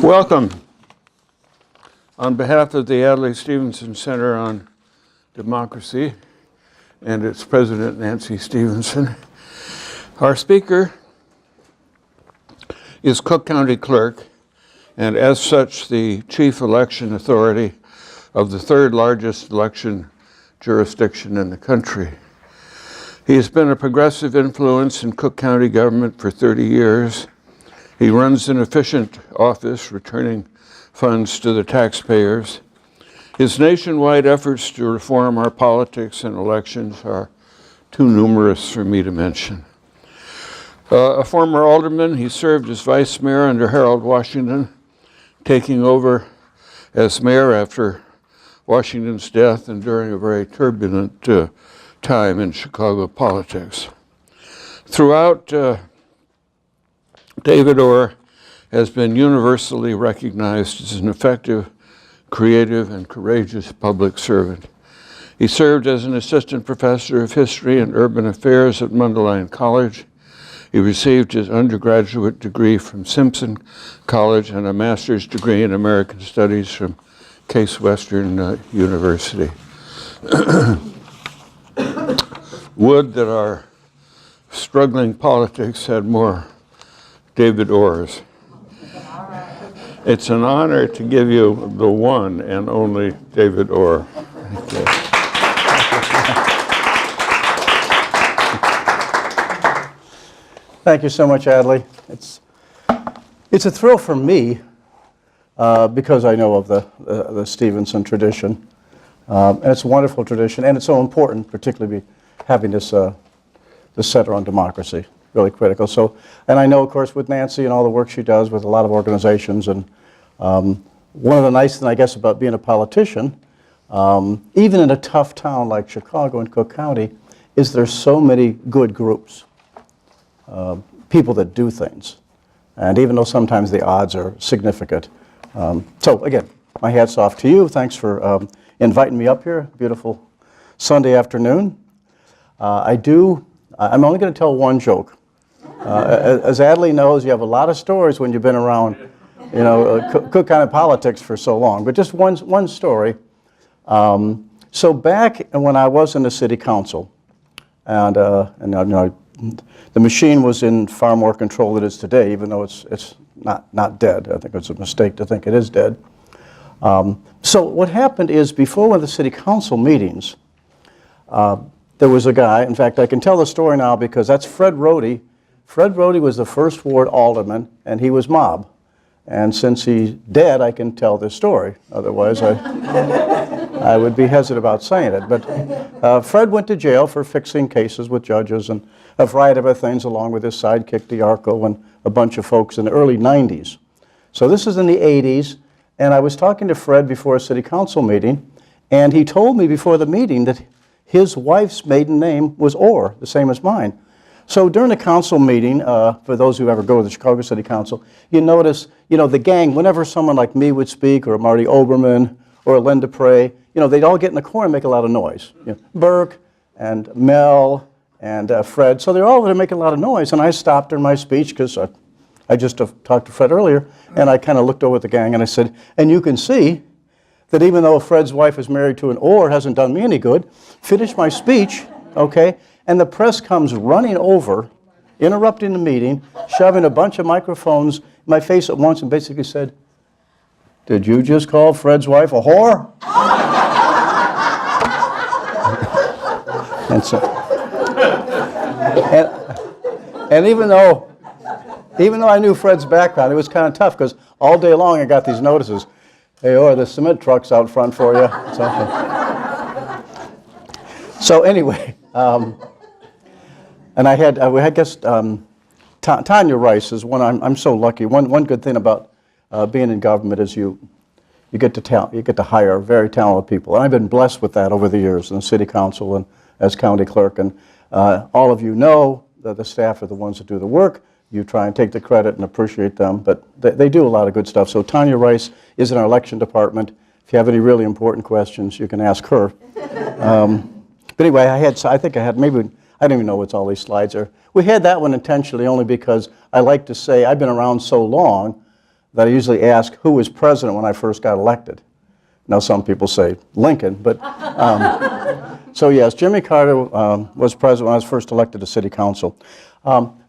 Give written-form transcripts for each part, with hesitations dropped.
Welcome. On behalf of the Adlai Stevenson Center on Democracy and its president, Nancy Stevenson, our speaker is Cook County Clerk, and as such, the chief election authority of the third largest election jurisdiction in the country. He has been a progressive influence in Cook County government for 30 years. He runs an efficient office, returning funds to the taxpayers. His nationwide efforts to reform our politics and elections are too numerous for me to mention. A former alderman, he served as vice mayor under Harold Washington, taking over as mayor after Washington's death and during a very turbulent time in Chicago politics. Throughout, David Orr has been universally recognized as an effective, creative, and courageous public servant. He served as an assistant professor of history and urban affairs at Mundelein College. He received his undergraduate degree from Simpson College and a master's degree in American Studies from Case Western University. Would that our struggling politics had more David Orrs. It's an honor to give you the one and only David Orr. Thank you. Thank you so much, Adlai. It's a thrill for me because I know of the Stevenson tradition. And it's a wonderful tradition, and it's so important, particularly having this Center on Democracy, really critical. So, and I know, of course, with Nancy and all the work she does with a lot of organizations, and one of the nice things, I guess, about being a politician, even in a tough town like Chicago and Cook County, is there's so many good groups, people that do things. And even though sometimes the odds are significant. So again, my hat's off to you. Thanks for inviting me up here. Beautiful Sunday afternoon. I'm only going to tell one joke. As Adlai knows, you have a lot of stories when you've been around, Cook County politics for so long. But just one story. So back when I was in the city council, and the machine was in far more control than it is today, even though it's not dead. I think it's a mistake to think it is dead. So what happened is, before one of the city council meetings, there was a guy, in fact, I can tell the story now because that's Fred Rohde. Fred Rohde was the first ward alderman, and he was mob. And since he's dead, I can tell this story. Otherwise, I would be hesitant about saying it. But Fred went to jail for fixing cases with judges and a variety of other things, along with his sidekick, DiArco, and a bunch of folks in the early 90s. So this is in the 80s, and I was talking to Fred before a city council meeting, and he told me before the meeting that his wife's maiden name was Orr, the same as mine. So during the council meeting, for those who ever go to the Chicago City Council, you notice, the gang, whenever someone like me would speak, or Marty Oberman, or Linda Prey, they'd all get in the corner and make a lot of noise. Burke and Mel and Fred, so they're all there making a lot of noise, and I stopped during my speech, because I just talked to Fred earlier, and I kind of looked over at the gang, and I said, and you can see that even though Fred's wife is married to an Orr, hasn't done me any good. Finished my speech, okay, and the press comes running over, interrupting the meeting, shoving a bunch of microphones in my face at once, and basically said, "Did you just call Fred's wife a whore?" And so, and even though I knew Fred's background, it was kind of tough, because all day long I got these notices. "Hey, or the cement truck's out front for you." So anyway, and I guess Tanya Rice is one. I'm so lucky. One good thing about being in government is you get to hire very talented people, and I've been blessed with that over the years in the city council and as county clerk. And all of you know that the staff are the ones that do the work. You try and take the credit and appreciate them, but they do a lot of good stuff. So Tanya Rice is in our election department. If you have any really important questions, you can ask her. But anyway, I think I had maybe, I don't even know what's all these slides are. We had that one intentionally only because I like to say I've been around so long that I usually ask who was president when I first got elected. Now some people say Lincoln, but so yes, Jimmy Carter was president when I was first elected to city council.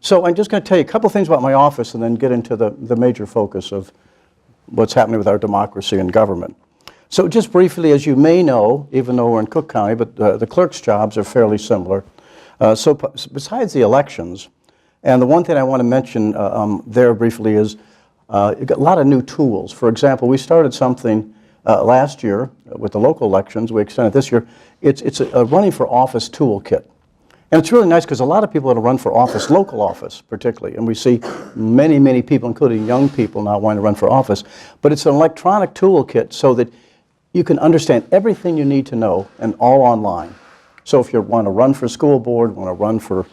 So I'm just going to tell you a couple things about my office and then get into the major focus of what's happening with our democracy and government. So just briefly, as you may know, even though we're in Cook County, but the clerk's jobs are fairly similar. So besides the elections, and the one thing I want to mention there briefly is you've got a lot of new tools. For example, we started something last year with the local elections. We extended this year. It's a running for office toolkit. And it's really nice because a lot of people that run for office, local office particularly, and we see many, many people, including young people, now wanting to run for office. But it's an electronic toolkit so that you can understand everything you need to know and all online. So if you want to run for school board, want to run for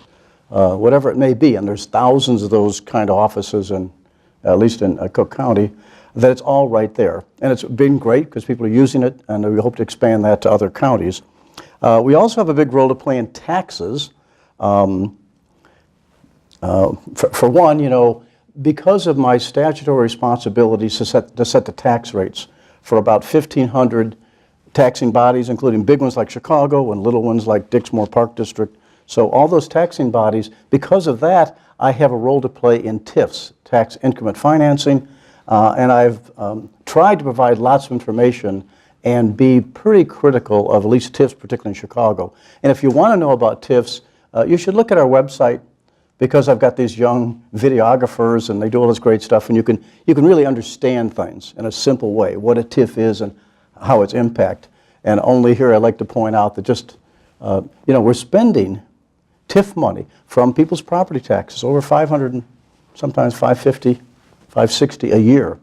whatever it may be, and there's thousands of those kind of offices, at least in Cook County, that it's all right there. And it's been great because people are using it, and we hope to expand that to other counties. We also have a big role to play in taxes. For one, you know, because of my statutory responsibilities to set the tax rates for about 1,500 taxing bodies, including big ones like Chicago and little ones like Dixmoor Park District. So all those taxing bodies, because of that, I have a role to play in TIFs, tax increment financing, and I've tried to provide lots of information and be pretty critical of at least TIFs, particularly in Chicago. And if you want to know about TIFs, you should look at our website because I've got these young videographers and they do all this great stuff, and you can really understand things in a simple way, what a TIF is and how its impact. And only here I'd like to point out that just, you know, we're spending TIF money from people's property taxes, over 500 and sometimes 550, 560 a year.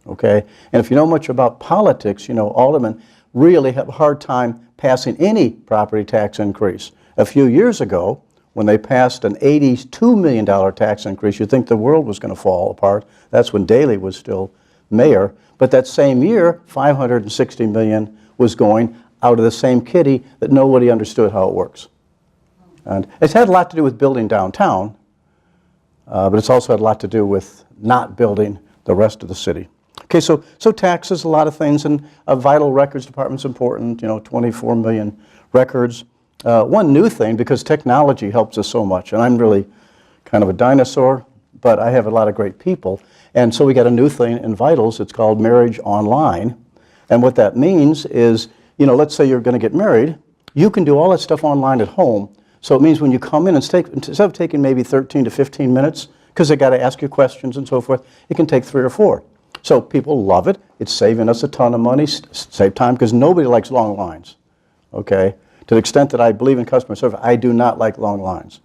Okay, and if you know much about politics, you know aldermen really have a hard time passing any property tax increase. A few years ago, when they passed an $82 million tax increase, you'd think the world was going to fall apart. That's when Daley was still mayor. But that same year, $560 million was going out of the same kitty that nobody understood how it works. And it's had a lot to do with building downtown, but it's also had a lot to do with not building the rest of the city. Okay, so taxes, a lot of things, and a vital records department's important, you know, 24 million records. One new thing, because technology helps us so much, and I'm really kind of a dinosaur, but I have a lot of great people, and so we got a new thing in Vitals. It's called Marriage Online, and what that means is, you know, let's say you're going to get married, you can do all that stuff online at home, so it means when you come in, instead of taking maybe 13 to 15 minutes, because they got to ask you questions and so forth, it can take 3 or 4. So people love it. It's saving us a ton of money, save time, because nobody likes long lines, okay? To the extent that I believe in customer service, I do not like long lines.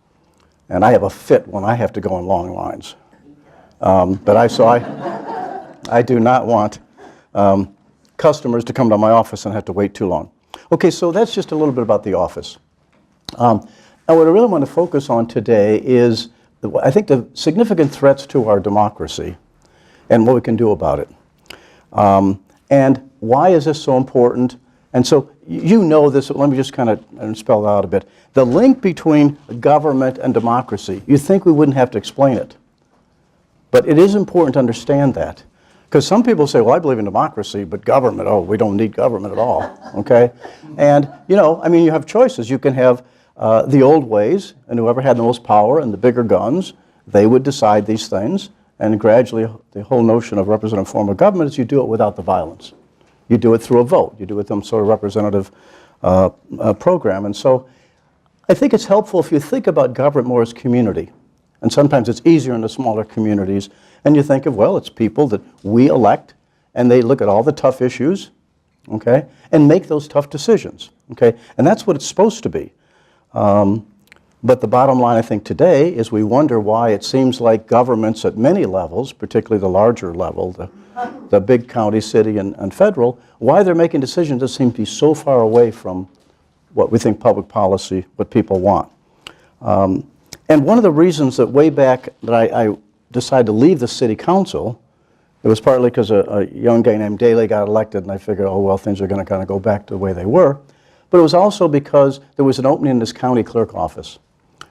And I have a fit when I have to go in long lines. But I do not want customers to come to my office and have to wait too long. Okay, so that's just a little bit about the office. And what I really want to focus on today is, I think, the significant threats to our democracy and what we can do about it. And why is this so important? And so you know this, let me just kind of spell it out a bit. The link between government and democracy, you'd think we wouldn't have to explain it. But it is important to understand that. Because some people say, well, I believe in democracy, but government, oh, we don't need government at all, okay? And, you know, I mean, you have choices. You can have the old ways, and whoever had the most power and the bigger guns, they would decide these things. And gradually, the whole notion of representative form of government is you do it without the violence. You do it through a vote. You do it some sort of representative program. And so I think it's helpful if you think about government more as community. And sometimes it's easier in the smaller communities. And you think of, well, it's people that we elect, and they look at all the tough issues, okay, and make those tough decisions, okay? And that's what it's supposed to be. But the bottom line, I think, today is we wonder why it seems like governments at many levels, particularly the larger level, the big county, city, and federal, why they're making decisions that seem to be so far away from what we think public policy, what people want. And one of the reasons that way back that I decided to leave the city council, it was partly because a young guy named Daley got elected, and I figured, oh, well, things are going to kind of go back to the way they were. But it was also because there was an opening in this county clerk office.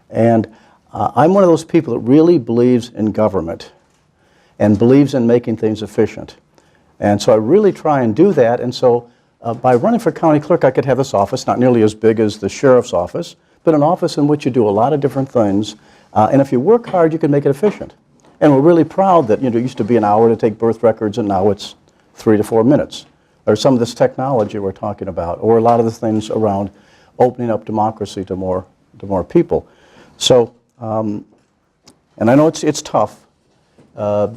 And I'm one of those people that really believes in government. and believes in making things efficient. And so I really try and do that. And so by running for county clerk, I could have this office, not nearly as big as the sheriff's office, but an office in which you do a lot of different things. And if you work hard, you can make it efficient. And we're really proud that, it used to be an hour to take birth records, and now it's 3 to 4 minutes. Or some of this technology we're talking about, or a lot of the things around opening up democracy to more people. So, and I know it's tough, but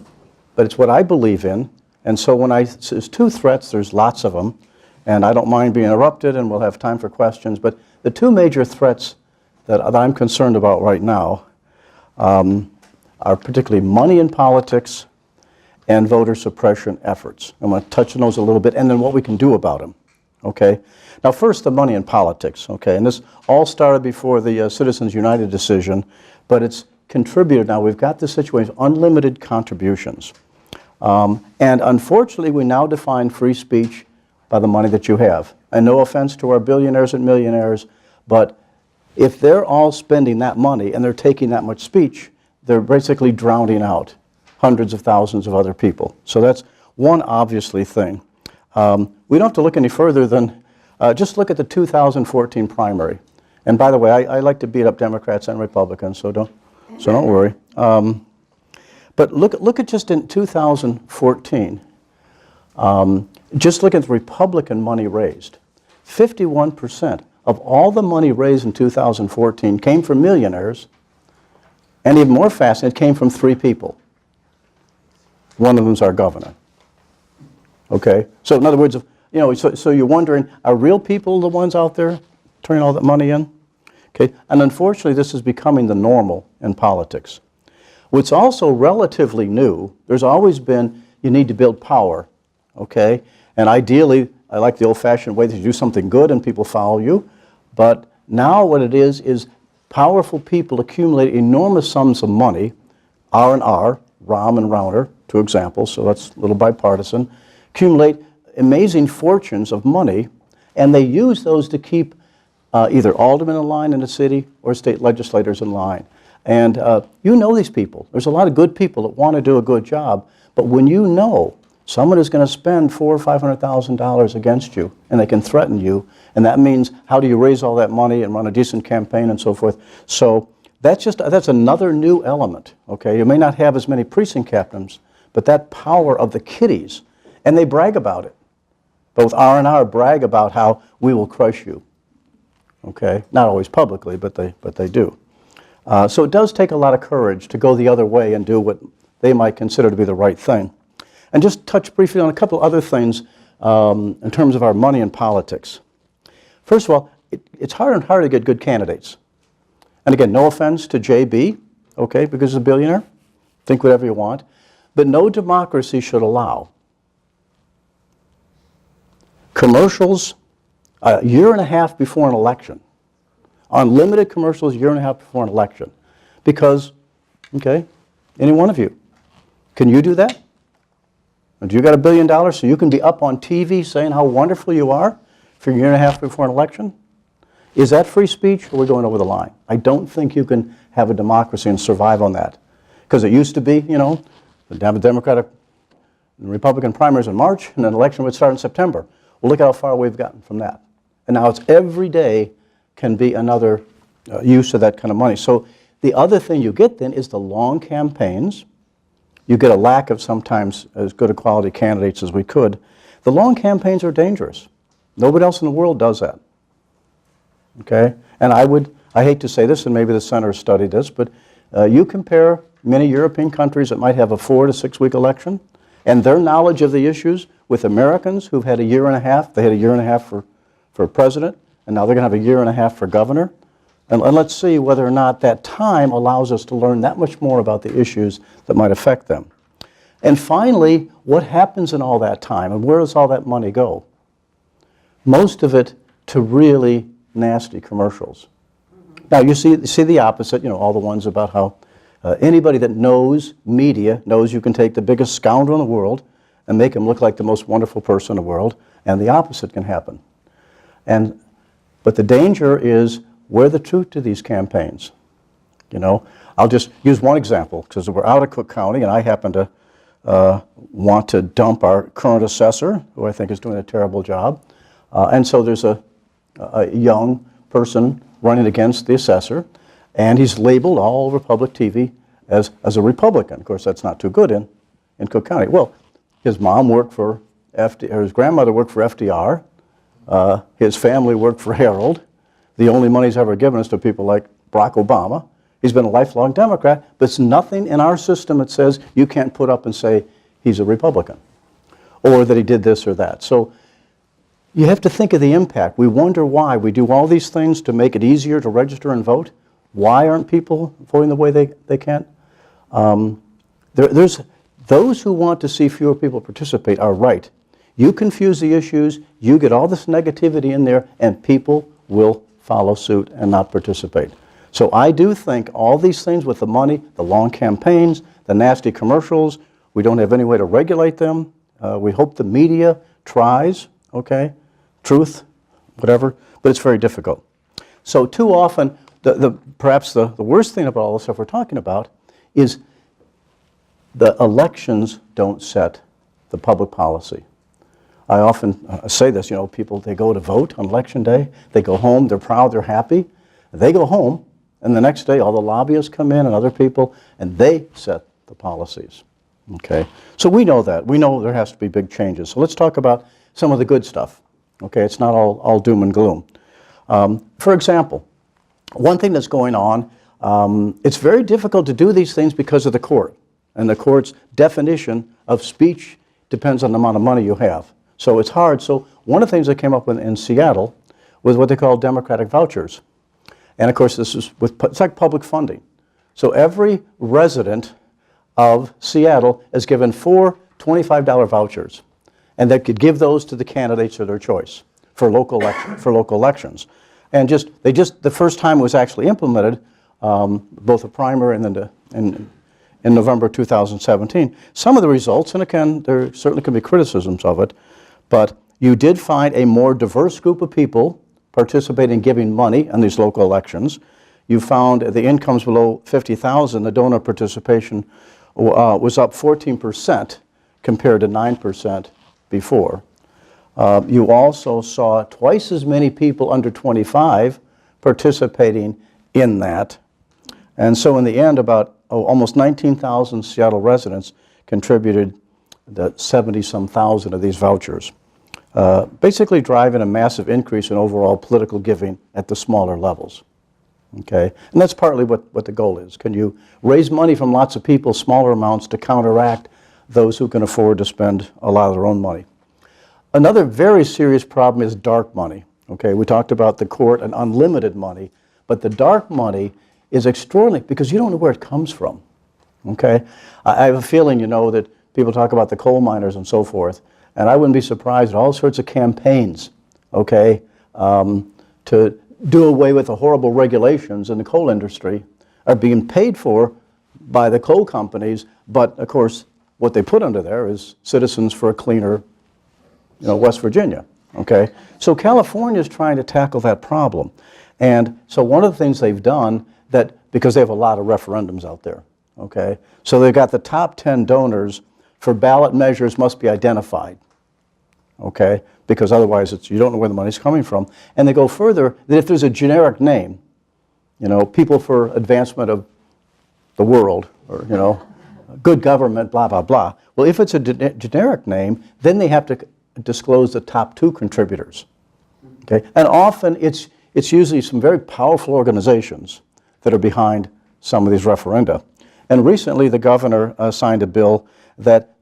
it's what I believe in. And so when there's two threats, there's lots of them, and I don't mind being interrupted, and we'll have time for questions. But the two major threats that I'm concerned about right now are particularly money in politics and voter suppression efforts. I'm going to touch on those a little bit, and then what we can do about them. Okay. Now, first, the money in politics. Okay, and this all started before the Citizens United decision, but it's contributed. Now we've got this situation of unlimited contributions. And unfortunately, we now define free speech by the money that you have. And no offense to our billionaires and millionaires, but if they're all spending that money and they're taking that much speech, they're basically drowning out hundreds of thousands of other people. So that's one obviously thing. We don't have to look any further than just look at the 2014 primary. And by the way, I like to beat up Democrats and Republicans, so don't worry. But look at just in 2014, just look at the Republican money raised. 51% of all the money raised in 2014 came from millionaires, and even more fascinating, it came from 3 people. One of them's our governor. Okay? So in other words, so you're wondering, are real people the ones out there turning all that money in? Okay? And unfortunately, this is becoming the normal in politics. What's also relatively new, there's always been, you need to build power, okay? And ideally, I like the old-fashioned way that you do something good and people follow you. But now what it is powerful people accumulate enormous sums of money, R&R, Rahm and Rauner, 2 examples, so that's a little bipartisan, accumulate amazing fortunes of money, and they use those to keep either aldermen in line in the city or state legislators in line. And you know these people. There's a lot of good people that want to do a good job, but when you know someone is going to spend $400,000 or $500,000 against you, and they can threaten you, and that means how do you raise all that money and run a decent campaign and so forth. So that's another new element. Okay, you may not have as many precinct captains, but that power of the kiddies, and they brag about it. Both R&R brag about how we will crush you. Okay, not always publicly, but they do. So it does take a lot of courage to go the other way and do what they might consider to be the right thing. And just touch briefly on a couple other things in terms of our money in politics. First of all, it's harder and harder to get good candidates. And again, no offense to JB, okay, because he's a billionaire. Think whatever you want. But no democracy should allow commercials a year and a half before an election. Unlimited commercials a year and a half before an election. Because, okay, any one of you, can you do that? Do you got $1 billion so you can be up on TV saying how wonderful you are for a year and a half before an election? Is that free speech, or are we going over the line? I don't think you can have a democracy and survive on that. Because it used to be, the Democratic and Republican primaries in March, and an election would start in September. Well, look how far we've gotten from that. And now it's every day can be another use of that kind of money. So the other thing you get then is the long campaigns. You get a lack of sometimes as good a quality candidates as we could. The long campaigns are dangerous. Nobody else in the world does that. Okay? And I hate to say this, and maybe the center has studied this, but you compare many European countries that might have a 4 to 6 week election, and their knowledge of the issues with Americans who've had a year and a half. They had a year and a half for president, and now they're going to have a year and a half for governor. And let's see whether or not that time allows us to learn that much more about the issues that might affect them. And finally, what happens in all that time, and where does all that money go? Most of it to really nasty commercials. Now, you see the opposite, all the ones about how anybody that knows media knows you can take the biggest scoundrel in the world and make him look like the most wonderful person in the world, and the opposite can happen. But the danger is, where the truth to these campaigns? I'll just use one example, because we're out of Cook County, and I happen to want to dump our current assessor, who I think is doing a terrible job. And so there's a young person running against the assessor, and he's labeled all over public TV as a Republican. Of course, that's not too good in Cook County. Well, his mom worked for or his grandmother worked for FDR. His family worked for Harold. The only money he's ever given is to people like Barack Obama. He's been a lifelong Democrat, but it's nothing in our system that says you can't put up and say he's a Republican or that he did this or that. So you have to think of the impact. We wonder why. We do all these things to make it easier to register and vote. Why aren't people voting the way they can? There's those who want to see fewer people participate are right. You confuse the issues, you get all this negativity in there, and people will follow suit and not participate. So I do think all these things with the money, the long campaigns, the nasty commercials, we don't have any way to regulate them. We hope the media tries, okay, truth, whatever, but it's very difficult. So too often, perhaps the worst thing about all the stuff we're talking about is the elections don't set the public policy. I often say this, you know, people, they go to vote on election day, they go home, they're proud, they're happy, they go home, and the next day all the lobbyists come in and other people, and they set the policies, okay? So we know that. We know there has to be big changes. So let's talk about some of the good stuff, okay? It's not all doom and gloom. For example, one thing that's going on, it's very difficult to do these things because of the court, and the court's definition of speech depends on the amount of money you have. So it's hard. So one of the things that came up in Seattle was what they call democratic vouchers. And of course, this is it's like public funding. So every resident of Seattle is given 4 $25 vouchers, and they could give those to the candidates of their choice for local elections. And the first time it was actually implemented, both a primary and then in November 2017. Some of the results, and again, there certainly can be criticisms of it, but you did find a more diverse group of people participating in giving money in these local elections. You found the incomes below $50,000, the donor participation was up 14% compared to 9% before. You also saw twice as many people under 25 participating in that. And so in the end, about almost 19,000 Seattle residents contributed the 70-some thousand of these vouchers, basically driving a massive increase in overall political giving at the smaller levels. Okay, and that's partly what the goal is. Can you raise money from lots of people, smaller amounts, to counteract those who can afford to spend a lot of their own money? Another very serious problem is dark money. Okay, we talked about the court and unlimited money, but the dark money is extraordinary because you don't know where it comes from. Okay, I have a feeling, you know, that people talk about the coal miners and so forth, and I wouldn't be surprised at all sorts of campaigns, okay, to do away with the horrible regulations in the coal industry are being paid for by the coal companies, but of course what they put under there is Citizens for a Cleaner, you know, West Virginia, okay? So California is trying to tackle that problem. And so one of the things they've done, that because they have a lot of referendums out there, okay? So they've got the top 10 donors for ballot measures must be identified, okay? Because otherwise you don't know where the money's coming from. And they go further, that if there's a generic name, you know, people for advancement of the world, or, you know, good government, blah, blah, blah. Well, if it's a generic name, then they have to disclose the top 2 contributors, okay? And often it's usually some very powerful organizations that are behind some of these referenda. And recently the governor signed a bill that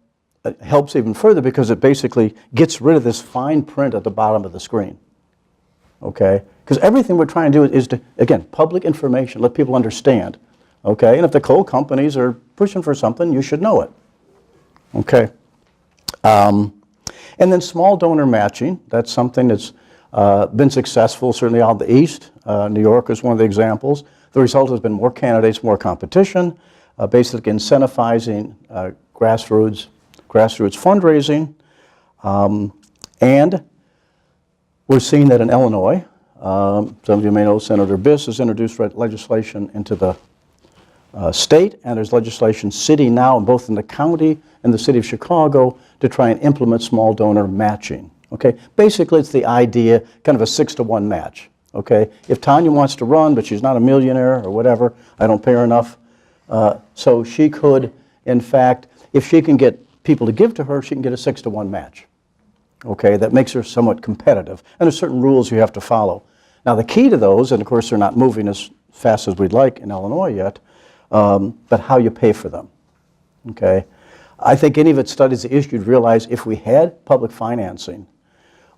helps even further because it basically gets rid of this fine print at the bottom of the screen, okay? Because everything we're trying to do is to, again, public information, let people understand, okay? And if the coal companies are pushing for something, you should know it, okay? And then small donor matching, that's something that's been successful, certainly out in the East. New York is one of the examples. The result has been more candidates, more competition, basically incentivizing grassroots fundraising. And we're seeing that in Illinois. Some of you may know Senator Biss has introduced legislation into the state, and there's legislation sitting now both in the county and the city of Chicago to try and implement small donor matching. Okay, basically it's the idea, kind of a 6-to-1 match. Okay, if Tanya wants to run, but she's not a millionaire or whatever, I don't pay her enough, so she could, in fact, if she can get people to give to her, she can get a 6-to-1 match. Okay, that makes her somewhat competitive, and there's certain rules you have to follow. Now the key to those, and of course they're not moving as fast as we'd like in Illinois yet, but how you pay for them. Okay, I think any of its studies the issue you'd realize if we had public financing,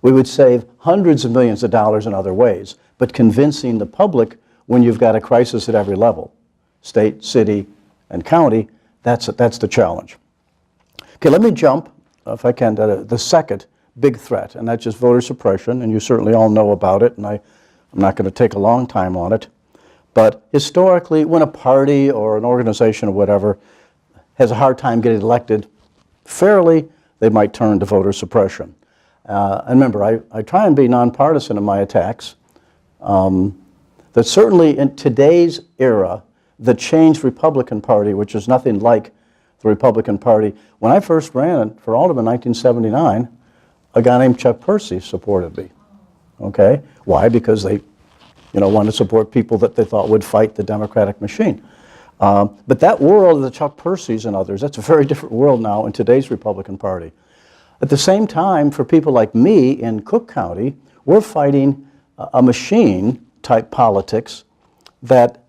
we would save hundreds of millions of dollars in other ways, but convincing the public when you've got a crisis at every level, state, city, and county, that's the challenge. Okay, let me jump, if I can, to the second big threat, and that's just voter suppression, and you certainly all know about it, and I'm not going to take a long time on it. But historically, when a party or an organization or whatever has a hard time getting elected fairly, they might turn to voter suppression. And remember, I try and be nonpartisan in my attacks. That certainly in today's era, the changed Republican Party, which is nothing like the Republican Party. When I first ran for Alderman in 1979, a guy named Chuck Percy supported me. Okay? Why? Because they wanted to support people that they thought would fight the Democratic machine. But that world of the Chuck Percys and others, that's a very different world now in today's Republican Party. At the same time, for people like me in Cook County, we're fighting a machine-type politics that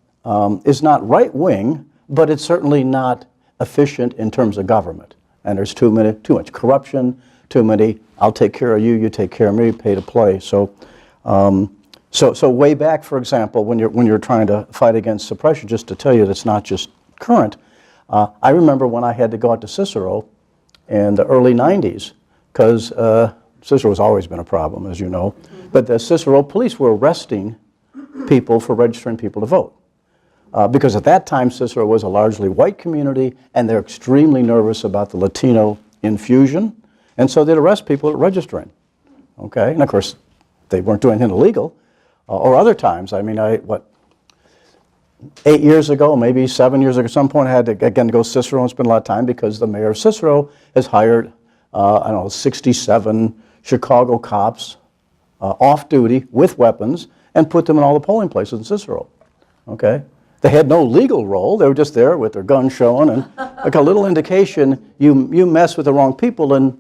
is not right-wing, but it's certainly not efficient in terms of government. And there's too much corruption, too many, I'll take care of you, you take care of me, pay to play. So way back, for example, when you're trying to fight against suppression, just to tell you that's not just current, I remember when I had to go out to Cicero in the early 90s, because Cicero's always been a problem, as you know, but the Cicero police were arresting people for registering people to vote. Because at that time, Cicero was a largely white community, and they're extremely nervous about the Latino infusion, and so they'd arrest people at registering. Okay, and of course, they weren't doing anything illegal. Or other times, I mean, 8 years ago, maybe 7 years ago, at some point I had to, again, go to Cicero and spend a lot of time because the mayor of Cicero has hired, 67 Chicago cops off duty with weapons and put them in all the polling places in Cicero. Okay? They had no legal role. They were just there with their guns showing and like a little indication you mess with the wrong people and,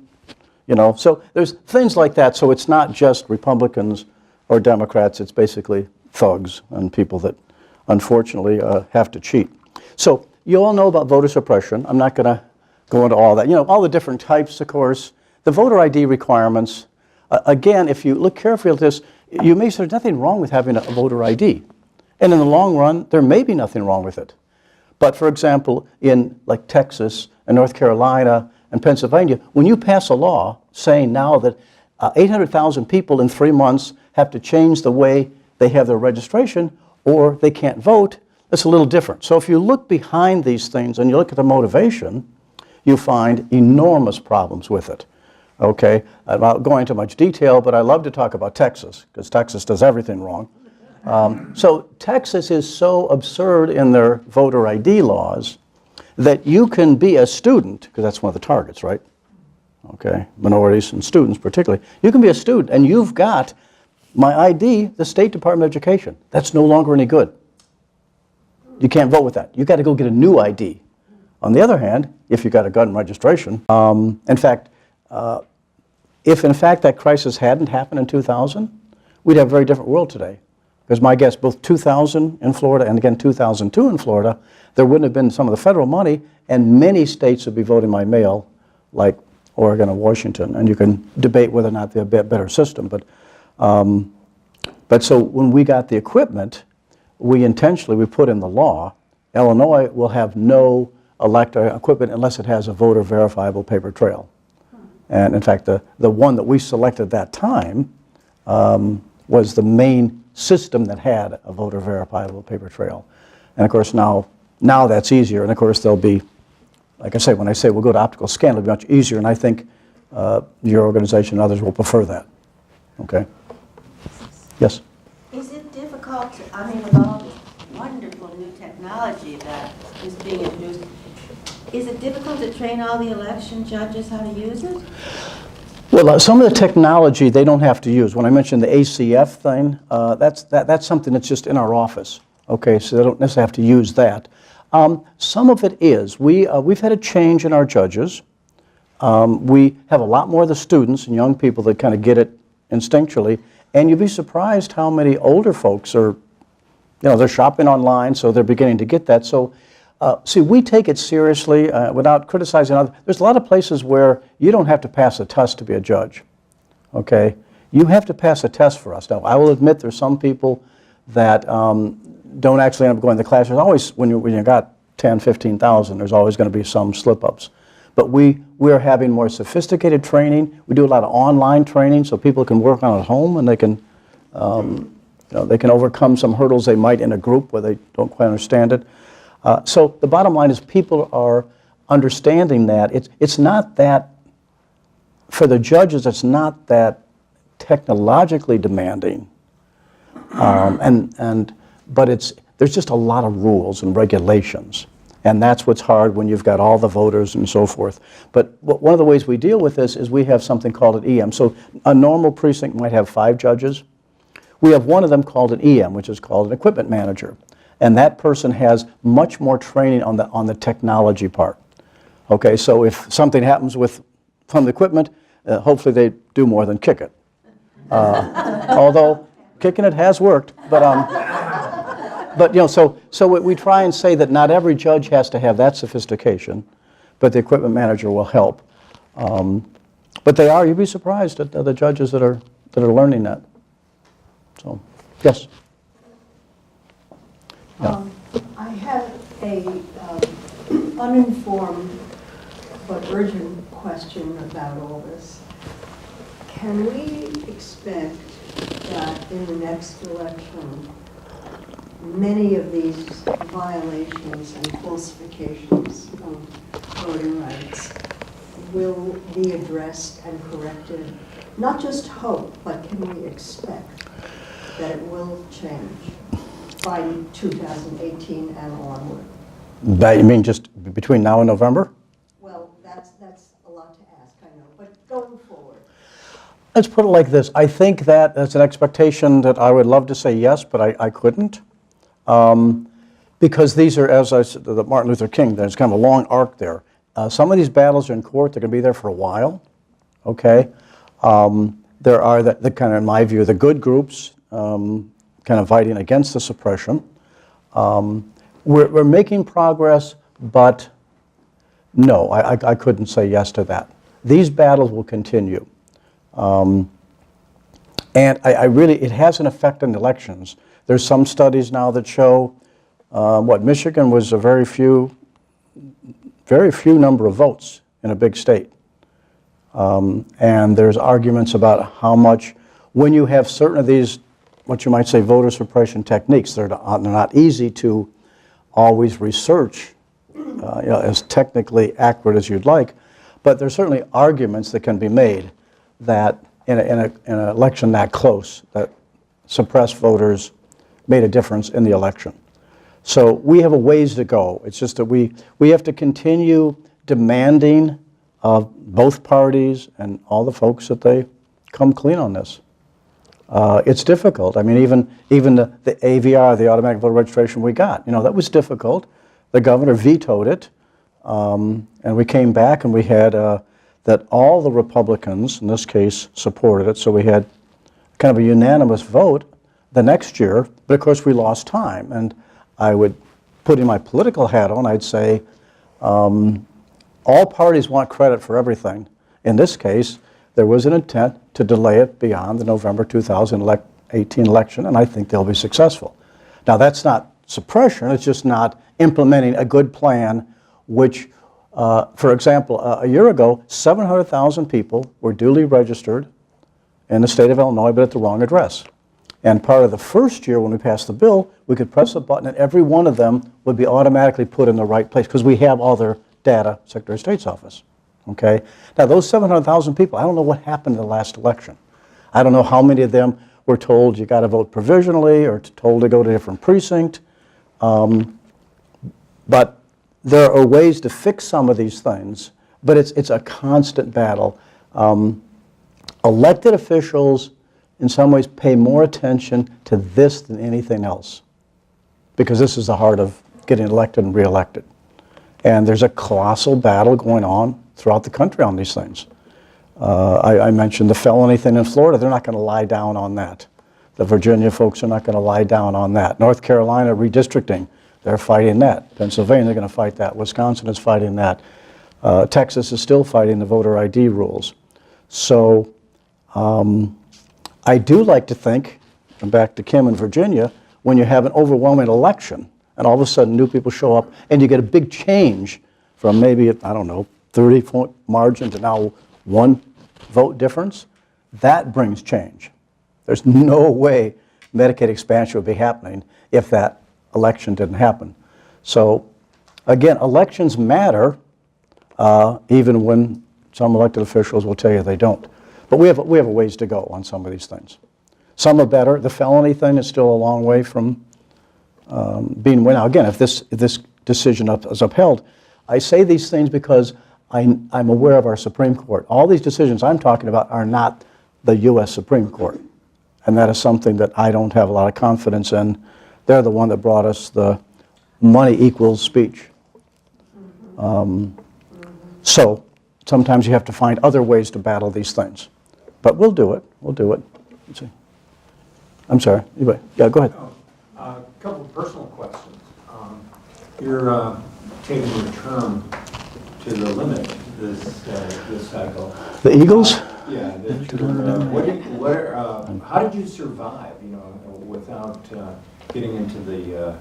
so there's things like that. So it's not just Republicans or Democrats. It's basically thugs and people that unfortunately have to cheat. So you all know about voter suppression. I'm not going to go into all that. All the different types, of course. The voter ID requirements, again, if you look carefully at this, you may say there's nothing wrong with having a voter ID. And in the long run, there may be nothing wrong with it. But for example, in like Texas and North Carolina and Pennsylvania, when you pass a law saying now that 800,000 people in 3 months have to change the way they have their registration or they can't vote, it's a little different. So if you look behind these things and you look at the motivation, you find enormous problems with it. Okay, I'm not going into much detail, but I love to talk about Texas because Texas does everything wrong. So Texas is so absurd in their voter ID laws that you can be a student, because that's one of the targets, right? Okay, minorities and students particularly. You can be a student and you've got my ID, the State Department of Education. That's no longer any good. You can't vote with that. You've got to go get a new ID. On the other hand, if you've got a gun registration, in fact, if in fact that crisis hadn't happened in 2000, we'd have a very different world today. Because my guess, both 2000 in Florida and again 2002 in Florida, there wouldn't have been some of the federal money, and many states would be voting by mail, like Oregon and Washington. And you can debate whether or not they have a better system. But so when we got the equipment, we put in the law, Illinois will have no equipment unless it has a voter verifiable paper trail. And in fact, the one that we selected at that time was the main system that had a voter verifiable paper trail. And of course now that's easier, and of course there'll be, like I say, when I say we'll go to optical scan, it'll be much easier, and I think your organization and others will prefer that. Okay? Yes? Is it difficult with all this wonderful new technology technology that is being introduced. Is it difficult to train all the election judges how to use it? Well, some of the technology they don't have to use. When I mentioned the ACF thing, that's something that's just in our office. Okay, so they don't necessarily have to use that. Some of it is. We've had a change in our judges. We have a lot more of the students and young people that kind of get it instinctually, and you'd be surprised how many older folks are, they're shopping online, so they're beginning to get that. So, see, we take it seriously without criticizing others. There's a lot of places where you don't have to pass a test to be a judge, okay? You have to pass a test for us. Now, I will admit there's some people that don't actually end up going to class. There's always, when you got 10, 15,000, there's always going to be some slip-ups. But we're having more sophisticated training. We do a lot of online training so people can work on it at home and they can, they can overcome some hurdles they might in a group where they don't quite understand it. So the bottom line is people are understanding that. It's not that, for the judges, it's not that technologically demanding. But there's just a lot of rules and regulations. And that's what's hard when you've got all the voters and so forth. But one of the ways we deal with this is we have something called an EM. So a normal precinct might have 5 judges. We have one of them called an EM, which is called an equipment manager. And that person has much more training on the technology part. Okay, so if something happens from the equipment, hopefully they do more than kick it. Although kicking it has worked, but so we try and say that not every judge has to have that sophistication, but the equipment manager will help. But you'd be surprised at the judges that are learning that. So, yes. Yeah. I have a uninformed but urgent question about all this. Can we expect that in the next election, many of these violations and falsifications of voting rights will be addressed and corrected? Not just hope, but can we expect that it will change by 2018 and onward? That, you mean just between now and November? Well, that's a lot to ask, I know, but going forward. Let's put it like this. I think that's an expectation that I would love to say yes, but I couldn't. Because these are, as I said, the Martin Luther King, there's kind of a long arc there. Some of these battles are in court, they're going to be there for a while, okay? There are the kind of, in my view, the good groups kind of fighting against the suppression. We're making progress, but no, I couldn't say yes to that. These battles will continue. And it has an effect on elections. There's some studies now that show Michigan was a very few number of votes in a big state. And there's arguments about how much, when you have certain of these, what you might say, voter suppression techniques, they're not easy to always research as technically accurate as you'd like, but there's certainly arguments that can be made that in an election that close, that suppressed voters made a difference in the election. So we have a ways to go. It's just that we have to continue demanding of both parties and all the folks that they come clean on this. It's difficult. I mean, even the AVR, the automatic voter registration we got, that was difficult. The governor vetoed it, and we came back and we had that all the Republicans, in this case, supported it. So we had kind of a unanimous vote the next year, but of course we lost time. And I would, putting my political hat on, I'd say all parties want credit for everything. In this case, there was an intent to delay it beyond the November 2018 election, and I think they'll be successful. Now, that's not suppression, it's just not implementing a good plan, which, for example, a year ago, 700,000 people were duly registered in the state of Illinois, but at the wrong address. And part of the first year when we passed the bill, we could press a button and every one of them would be automatically put in the right place because we have all their data, Secretary of State's office. Okay? Now those 700,000 people, I don't know what happened in the last election. I don't know how many of them were told you got to vote provisionally or told to go to a different precinct. But there are ways to fix some of these things, but it's a constant battle. Elected officials, in some ways, pay more attention to this than anything else, because this is the heart of getting elected and reelected. And there's a colossal battle going on throughout the country on these things. I mentioned the felony thing in Florida. They're not going to lie down on that. The Virginia folks are not going to lie down on that. North Carolina redistricting, they're fighting that. Pennsylvania, they're going to fight that. Wisconsin is fighting that. Texas is still fighting the voter ID rules. So I do like to think, and back to Kim in Virginia, when you have an overwhelming election and all of a sudden new people show up and you get a big change from maybe, I don't know, 30-point margin to now 1 vote difference, that brings change. There's no way Medicaid expansion would be happening if that election didn't happen. So again, elections matter, even when some elected officials will tell you they don't. But we have a ways to go on some of these things. Some are better. The felony thing is still a long way from being win. Now again, if this decision is upheld, I say these things because I'm aware of our Supreme Court. All these decisions I'm talking about are not the U.S. Supreme Court. And that is something that I don't have a lot of confidence in. They're the one that brought us the money equals speech. So sometimes you have to find other ways to battle these things. But we'll do it. We'll do it. Let's see. I'm sorry. Anyway, yeah, go ahead. A couple of personal questions. You're taking your term to the limit this cycle. The Eagles? Yeah. How did you survive, without getting into the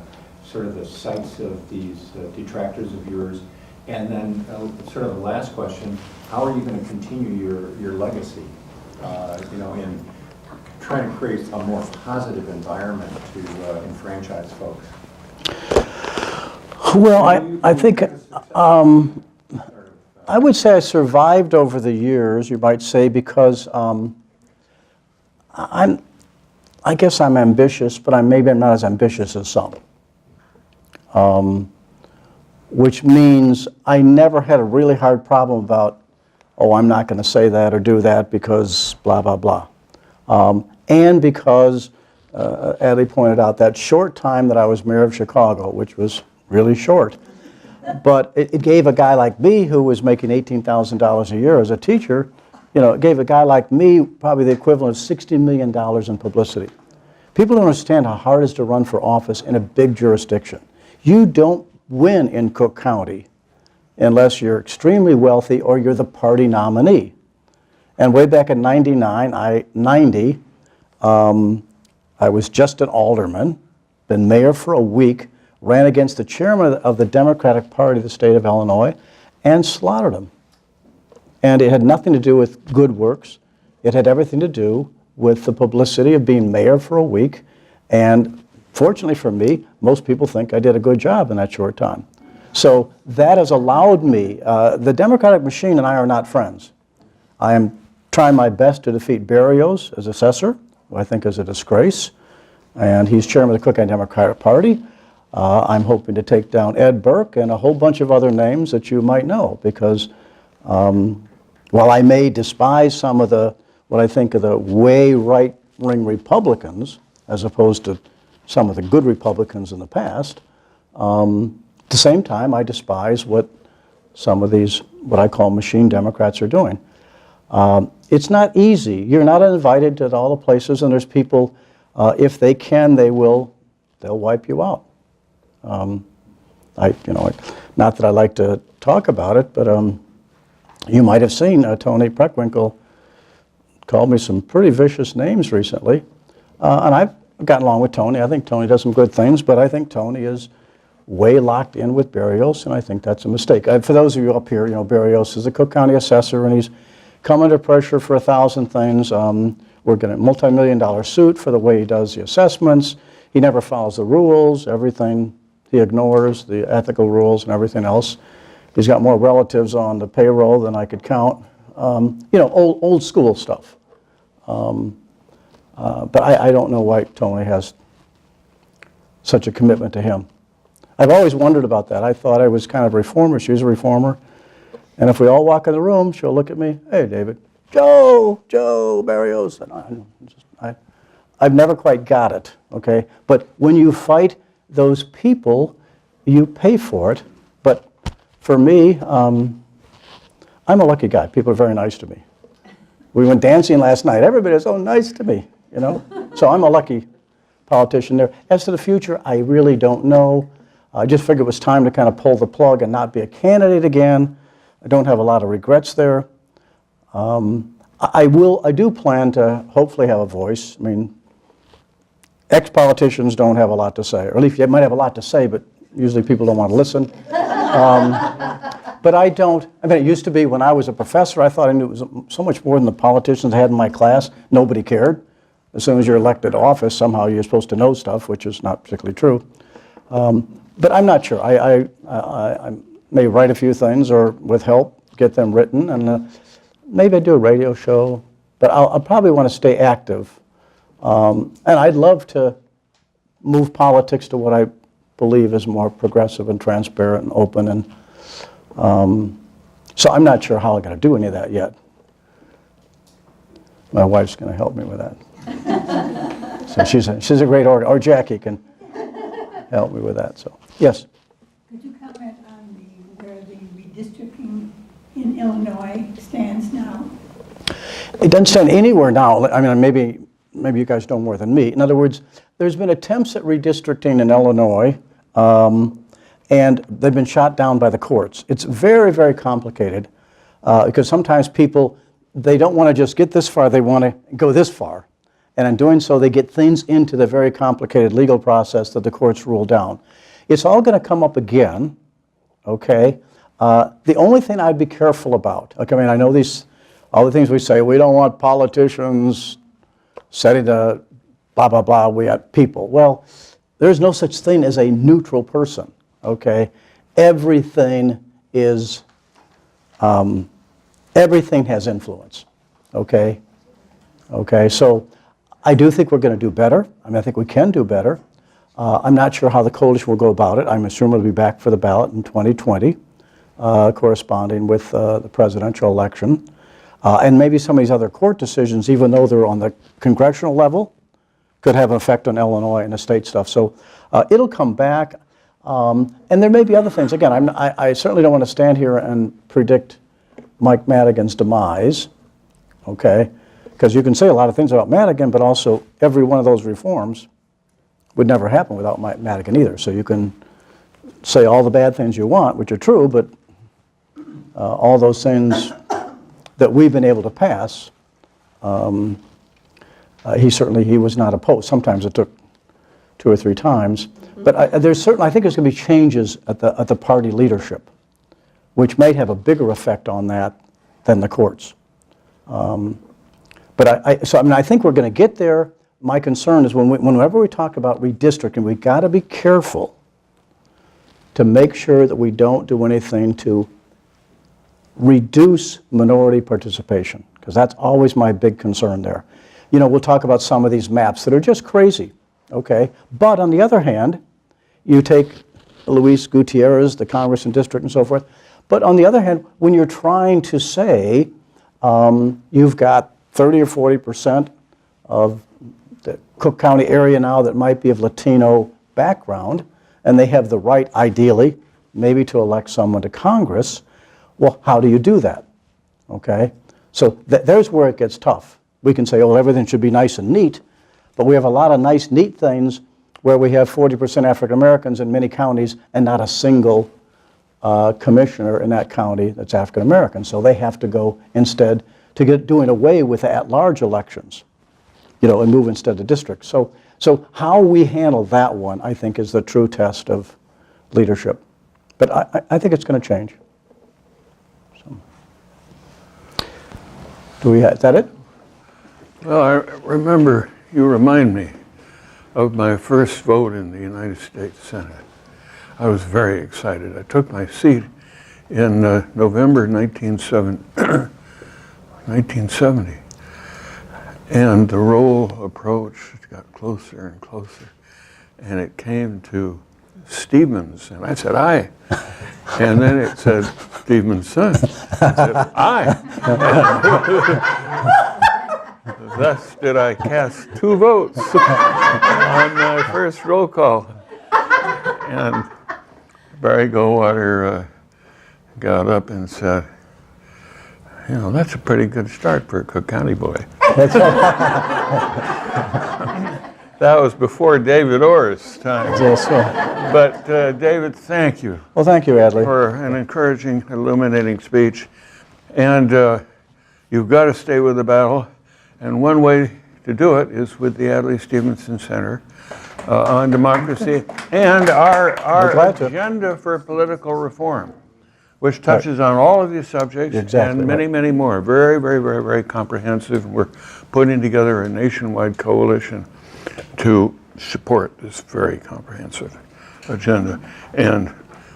sort of the sights of these detractors of yours? And then sort of the last question, how are you going to continue your legacy, in trying to create a more positive environment to enfranchise folks? Well, I think I would say I survived over the years, you might say, because I guess I'm ambitious, but maybe I'm not as ambitious as some. Which means I never had a really hard problem about, oh, I'm not going to say that or do that because blah, blah, blah. And because, Adlai pointed out, that short time that I was mayor of Chicago, which was really short, but it gave a guy like me who was making $18,000 a year as a teacher, it gave a guy like me probably the equivalent of $60 million in publicity. People don't understand how hard it is to run for office in a big jurisdiction. You don't win in Cook County unless you're extremely wealthy or you're the party nominee. And way back in '90, I was just an alderman, been mayor for a week, ran against the chairman of the Democratic Party of the state of Illinois, and slaughtered him. And it had nothing to do with good works. It had everything to do with the publicity of being mayor for a week. And fortunately for me, most people think I did a good job in that short time. So that has allowed me, the Democratic machine and I are not friends. I am trying my best to defeat Berrios as assessor, who I think is a disgrace. And he's chairman of the Cook County Democratic Party. I'm hoping to take down Ed Burke and a whole bunch of other names that you might know, because while I may despise some of what I think of the way right-wing Republicans, as opposed to some of the good Republicans in the past, at the same time I despise what some of these, what I call machine Democrats, are doing. It's not easy. You're not invited to all the places, and there's people, if they can, they'll wipe you out. Not that I like to talk about it, but you might have seen Tony Preckwinkle called me some pretty vicious names recently, and I've gotten along with Tony. I think Tony does some good things, but I think Tony is way locked in with Berrios, and I think that's a mistake. For those of you up here, Berrios is a Cook County assessor, and he's come under pressure for 1,000 things. We're getting a multi-million-dollar suit for the way he does the assessments. He never follows the rules. Everything he ignores, the ethical rules and everything else. He's got more relatives on the payroll than I could count. Old school stuff. But I don't know why Tony has such a commitment to him. I've always wondered about that. I thought I was kind of a reformer. She was a reformer. And if we all walk in the room, she'll look at me, hey, David, Joe Barrios. And I've never quite got it, okay? But when you fight those people, you pay for it. But for me, I'm a lucky guy. People are very nice to me. We went dancing last night. Everybody was so nice to me, you know? So I'm a lucky politician there. As to the future, I really don't know. I just figured it was time to kind of pull the plug and not be a candidate again. I don't have a lot of regrets there. I do plan to hopefully have a voice. I mean, ex-politicians don't have a lot to say, or at least they might have a lot to say, but usually people don't want to listen. But I don't. I mean, it used to be when I was a professor, I thought I knew so much more than the politicians I had in my class. Nobody cared. As soon as you're elected to office, somehow you're supposed to know stuff, which is not particularly true. But I'm not sure. I may write a few things, or with help, get them written, and maybe I do a radio show. But I'll probably want to stay active. And I'd love to move politics to what I believe is more progressive and transparent and open. And so I'm not sure how I'm going to do any of that yet. My wife's going to help me with that. So she's a great organizer, or Jackie can help me with that. So yes. Could you comment on where the redistricting in Illinois stands now? It doesn't stand anywhere now. I mean, maybe you guys know more than me. In other words, there's been attempts at redistricting in Illinois, and they've been shot down by the courts. It's very, very complicated because sometimes people, they don't want to just get this far, they want to go this far. And in doing so, they get things into the very complicated legal process that the courts rule down. It's all going to come up again, okay? The only thing I'd be careful about, okay, I mean, I know all the things we say, we don't want politicians setting the blah, blah, blah, we have people. Well, there's no such thing as a neutral person, okay? Everything has influence, okay? Okay, so I do think we're going to do better. I mean, I think we can do better. I'm not sure how the coalition will go about it. I'm assuming it'll be back for the ballot in 2020, corresponding with the presidential election. And maybe some of these other court decisions, even though they're on the congressional level, could have an effect on Illinois and the state stuff. So it'll come back. And there may be other things. Again, I certainly don't want to stand here and predict Mike Madigan's demise, okay? Because you can say a lot of things about Madigan, but also every one of those reforms would never happen without Mike Madigan either. So you can say all the bad things you want, which are true, but all those things that we've been able to pass, he was not opposed. Sometimes it took 2 or 3 times. But I think there's going to be changes at the party leadership, which may have a bigger effect on that than the courts. But I think we're going to get there. My concern is whenever we talk about redistricting, we've got to be careful to make sure that we don't do anything to reduce minority participation, because that's always my big concern there. You know, we'll talk about some of these maps that are just crazy, okay? But on the other hand, you take Luis Gutierrez, the Congress and district and so forth, but on the other hand, when you're trying to say you've got 30 or 40% of the Cook County area now that might be of Latino background, and they have the right, ideally, maybe to elect someone to Congress, well, how do you do that? Okay? So there's where it gets tough. We can say, oh, everything should be nice and neat, but we have a lot of nice, neat things where we have 40% African Americans in many counties and not a single commissioner in that county that's African American. So they have to go instead to doing away with at-large elections, you know, and move instead to districts. So how we handle that one, I think, is the true test of leadership. But I think it's going to change. So, is that it? Well, I remember, you remind me of my first vote in the United States Senate. I was very excited. I took my seat in November 1970. And the roll approach got closer and closer. And it came to Stevens? And I said, aye. And then it said, Stevenson. I said, aye. Thus did I cast 2 votes on my first roll call. And Barry Goldwater got up and said, you know, that's a pretty good start for a Cook County boy. That was before David Orr's time. Yes, sir. But David, thank you Well, thank you, Adlai. for an encouraging, illuminating speech. And you've got to stay with the battle. And one way to do it is with the Adlai Stevenson Center on democracy and our glad to. agenda for political reform, which touches on all of these subjects Exactly and many, right. many more. Very, very, very, very comprehensive. We're putting together a nationwide coalition to support this very comprehensive agenda. And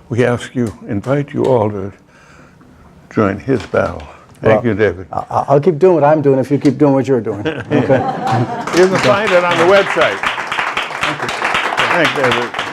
we invite you all to join his battle. Thank you, David. I'll keep doing what I'm doing if you keep doing what you're doing. Okay. You can find it on the website. Thank you. Thanks, David.